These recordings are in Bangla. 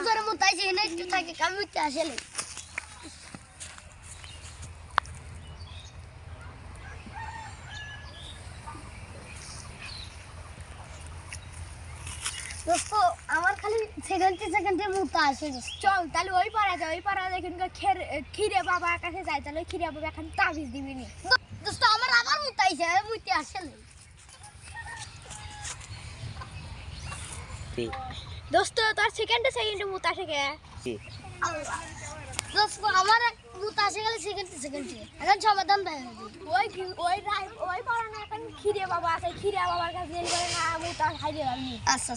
জোরে মুতাইছে এনে একটু থাকে কামিতে আসলে দোস্ত আমার খালি সেকেন্ডে মুতা আসে চল তাহলে ওই পাড়া যায় কিন্তু খিরে বাবার কাছে যাই তাহলে খিরে বাবা এখন তাবিজ দিবি নি দোস্ত আমার আবার মুতাইছে মুতে আসলে দোস্ত তোর সেকেন্ডে মুতা আসে কে দোস্ত আমার মুতা আসে গেলে সেকেন্ডে এখন সমাধান দেয় ওই পাড়া না এখন খিরে বাবা আছে খিরে বাবার কাছে জেল করে না মুতা খাইতে পারবি আচ্ছা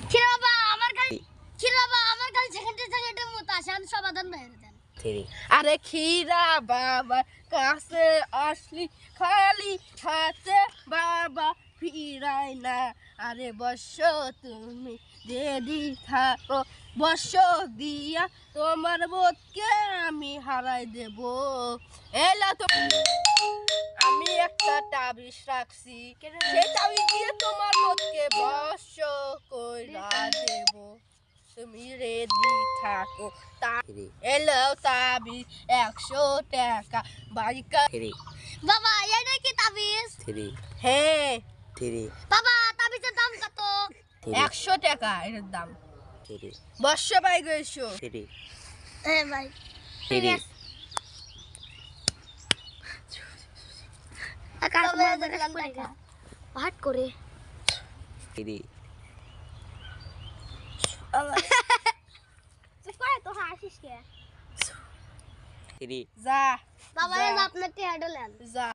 খিরে বাবা আমার খালি সেকেন্ডে মুতা আসে আমি সমাধান দেয় দেন আরে খিরা বাবা কাছে আসলি খালি হাতে বাবা ফিরাই না আরে বর্ষ তুমি রেডি থাকো বর্ষ দিয়া তোমার বোধকে আমি হারাই দেব এলা তো আমি একটা তাবিজ রাখছি সেই তাবিজ দিয়ে তোমার বোধকে বর্ষ কইরা দেব তুমি রেডি থাকো এলো তাবিজ 100 টাকা বাইকা বাবা এটা কি তাবিজ হ্যাঁ বাবা তাবিজের দাম কত 100 টাকা এর দাম বর্ষ পাই গেছো ভাই ভাট করে তো হাসিস কে যা বাবা আপনার টি হেডলেন যা